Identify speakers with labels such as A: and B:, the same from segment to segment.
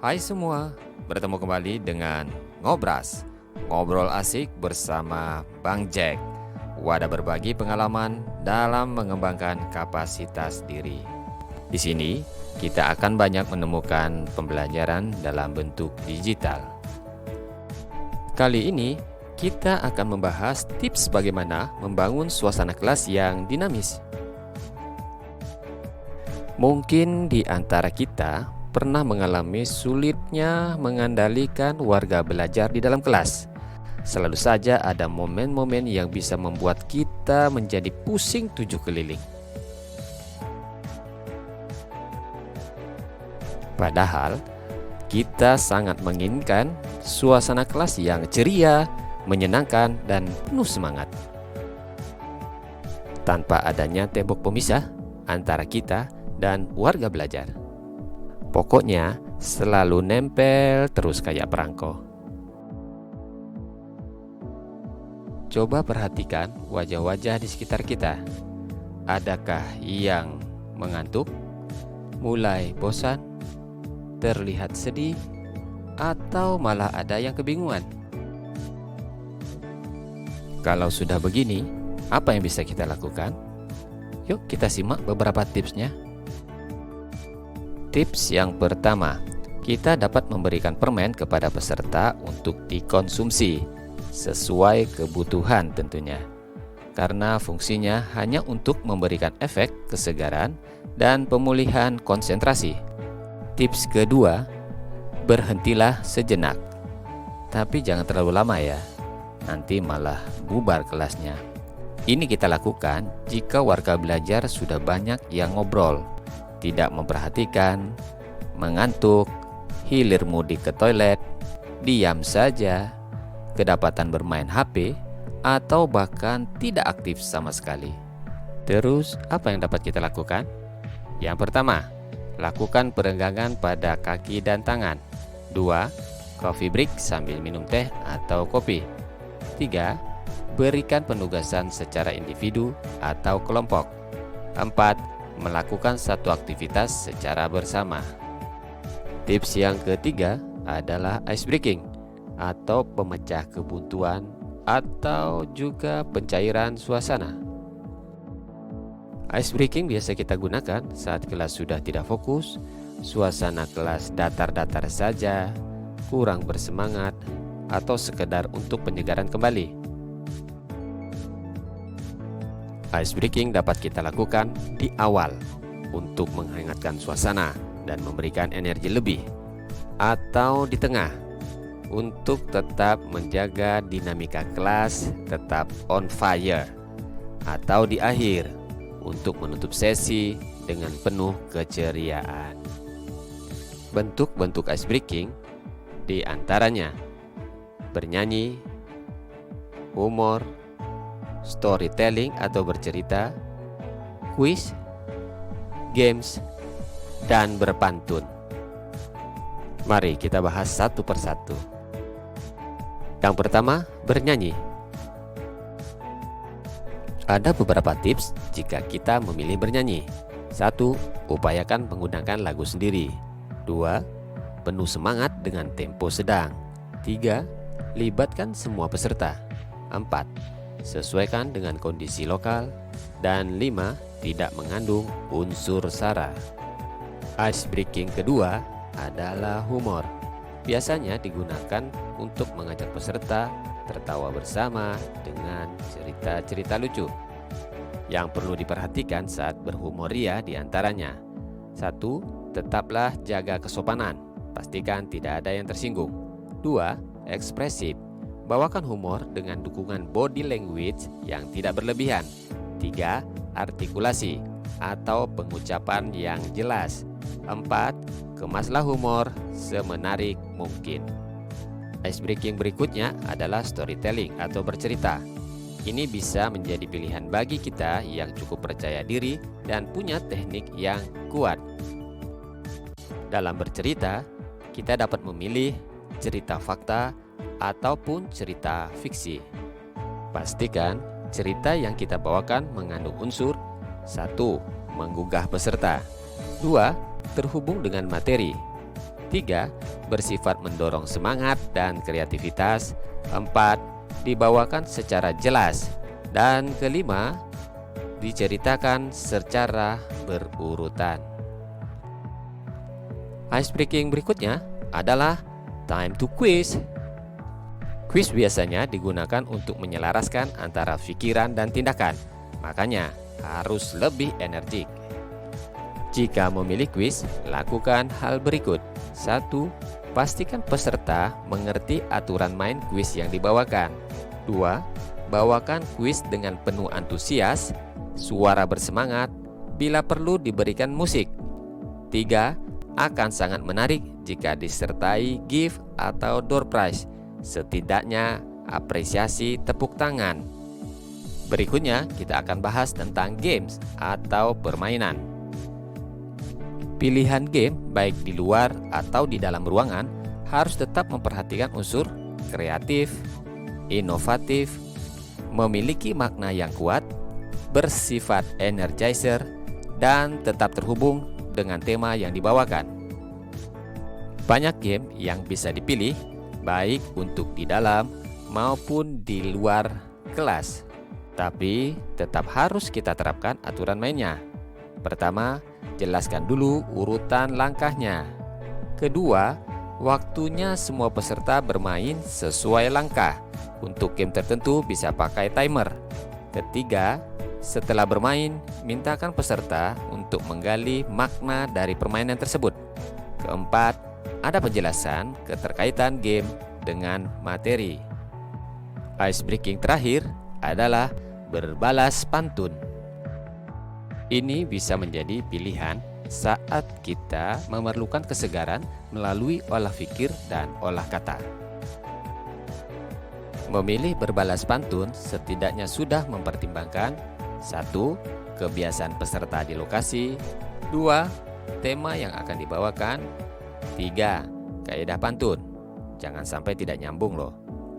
A: Hai semua, bertemu kembali dengan Ngobras, ngobrol asik bersama Bang Jack. Wadah berbagi pengalaman dalam mengembangkan kapasitas diri. Di sini, kita akan banyak menemukan pembelajaran dalam bentuk digital. Kali ini, kita akan membahas tips bagaimana membangun suasana kelas yang dinamis. Mungkin di antara kita pernah mengalami sulitnya mengendalikan warga belajar di dalam kelas. Selalu saja ada momen-momen yang bisa membuat kita menjadi pusing tujuh keliling. Padahal, kita sangat menginginkan suasana kelas yang ceria, menyenangkan, dan penuh semangat. Tanpa adanya tembok pemisah antara kita dan warga belajar. Pokoknya selalu nempel terus kayak perangko. Coba perhatikan wajah-wajah di sekitar kita. Adakah yang mengantuk, mulai bosan, terlihat sedih, atau malah ada yang kebingungan? Kalau sudah begini, apa yang bisa kita lakukan? Yuk kita simak beberapa tipsnya. Tips yang pertama, kita dapat memberikan permen kepada peserta untuk dikonsumsi sesuai kebutuhan tentunya, karena fungsinya hanya untuk memberikan efek kesegaran dan pemulihan konsentrasi. Tips kedua, berhentilah sejenak, tapi jangan terlalu lama ya, nanti malah bubar kelasnya. Ini kita lakukan jika warga belajar sudah banyak yang ngobrol, tidak memperhatikan, mengantuk, hilir mudik ke toilet, diam saja, kedapatan bermain HP, atau bahkan tidak aktif sama sekali. Terus, apa yang dapat kita lakukan? Yang pertama, lakukan peregangan pada kaki dan tangan. 2. Coffee break sambil minum teh atau kopi. 3. Berikan penugasan secara individu atau kelompok. 4. Melakukan satu aktivitas secara bersama. Tips yang ketiga adalah ice breaking atau pemecah kebuntuan atau juga pencairan suasana. Ice breaking biasa kita gunakan saat kelas sudah tidak fokus, suasana kelas datar-datar saja, kurang bersemangat, atau sekedar untuk penyegaran kembali. Ice breaking dapat kita lakukan di awal untuk menghangatkan suasana dan memberikan energi lebih, atau di tengah untuk tetap menjaga dinamika kelas tetap on fire, atau di akhir untuk menutup sesi dengan penuh keceriaan. Bentuk-bentuk ice breaking di antaranya bernyanyi, humor, storytelling atau bercerita, kuis, games, dan berpantun. Mari kita bahas satu persatu. Yang pertama, bernyanyi. Ada beberapa tips jika kita memilih bernyanyi. 1. Upayakan menggunakan lagu sendiri. 2. Penuh semangat dengan tempo sedang. 3. Libatkan semua peserta. 4. Sesuaikan dengan kondisi lokal. Dan 5. Tidak mengandung unsur sara. Ice breaking kedua adalah humor. Biasanya digunakan untuk mengajak peserta tertawa bersama dengan cerita-cerita lucu. Yang perlu diperhatikan saat berhumoria diantaranya: 1. Tetaplah jaga kesopanan, pastikan tidak ada yang tersinggung. 2. Ekspresif, bawakan humor dengan dukungan body language yang tidak berlebihan. 3. Artikulasi atau pengucapan yang jelas. 4. Kemaslah humor semenarik mungkin. Ice breaking berikutnya adalah storytelling atau bercerita. Ini bisa menjadi pilihan bagi kita yang cukup percaya diri dan punya teknik yang kuat. Dalam bercerita, kita dapat memilih cerita fakta ataupun cerita fiksi. Pastikan cerita yang kita bawakan mengandung unsur: 1. Menggugah peserta. 2. Terhubung dengan materi. 3. Bersifat mendorong semangat dan kreativitas. 4. Dibawakan secara jelas. Dan kelima, diceritakan secara berurutan. Icebreaking berikutnya adalah time to quiz. Quiz biasanya digunakan untuk menyelaraskan antara pikiran dan tindakan, makanya harus lebih energik. Jika memilih quiz, lakukan hal berikut. 1. Pastikan peserta mengerti aturan main quiz yang dibawakan. 2. Bawakan quiz dengan penuh antusias, suara bersemangat, bila perlu diberikan musik. 3. Akan sangat menarik jika disertai gift atau door prize, setidaknya apresiasi tepuk tangan. Berikutnya kita akan bahas tentang games atau permainan. Pilihan game baik di luar atau di dalam ruangan harus tetap memperhatikan unsur kreatif, inovatif, memiliki makna yang kuat, bersifat energizer, dan tetap terhubung dengan tema yang dibawakan. Banyak game yang bisa dipilih baik untuk di dalam maupun di luar kelas, tapi tetap harus kita terapkan aturan mainnya. Pertama, jelaskan dulu urutan langkahnya. Kedua, waktunya semua peserta bermain sesuai langkah. Untuk game tertentu bisa pakai timer. Ketiga, setelah bermain, mintakan peserta untuk menggali makna dari permainan tersebut. Keempat, ada penjelasan keterkaitan game dengan materi. Icebreaking terakhir adalah berbalas pantun. Ini bisa menjadi pilihan saat kita memerlukan kesegaran melalui olah pikir dan olah kata. Memilih berbalas pantun setidaknya sudah mempertimbangkan 1. Kebiasaan peserta di lokasi. 2. Tema yang akan dibawakan. 3. Kaidah pantun. Jangan sampai tidak nyambung loh.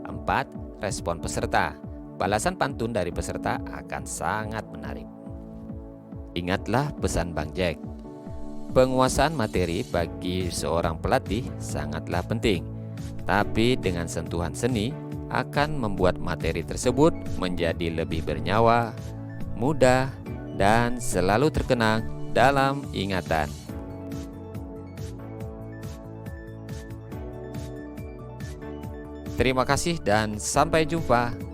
A: 4. Respon peserta. Balasan pantun dari peserta akan sangat menarik. Ingatlah pesan Bang Jack. Penguasaan materi bagi seorang pelatih sangatlah penting. Tapi dengan sentuhan seni akan membuat materi tersebut menjadi lebih bernyawa, mudah, dan selalu terkenang dalam ingatan. Terima kasih dan sampai jumpa.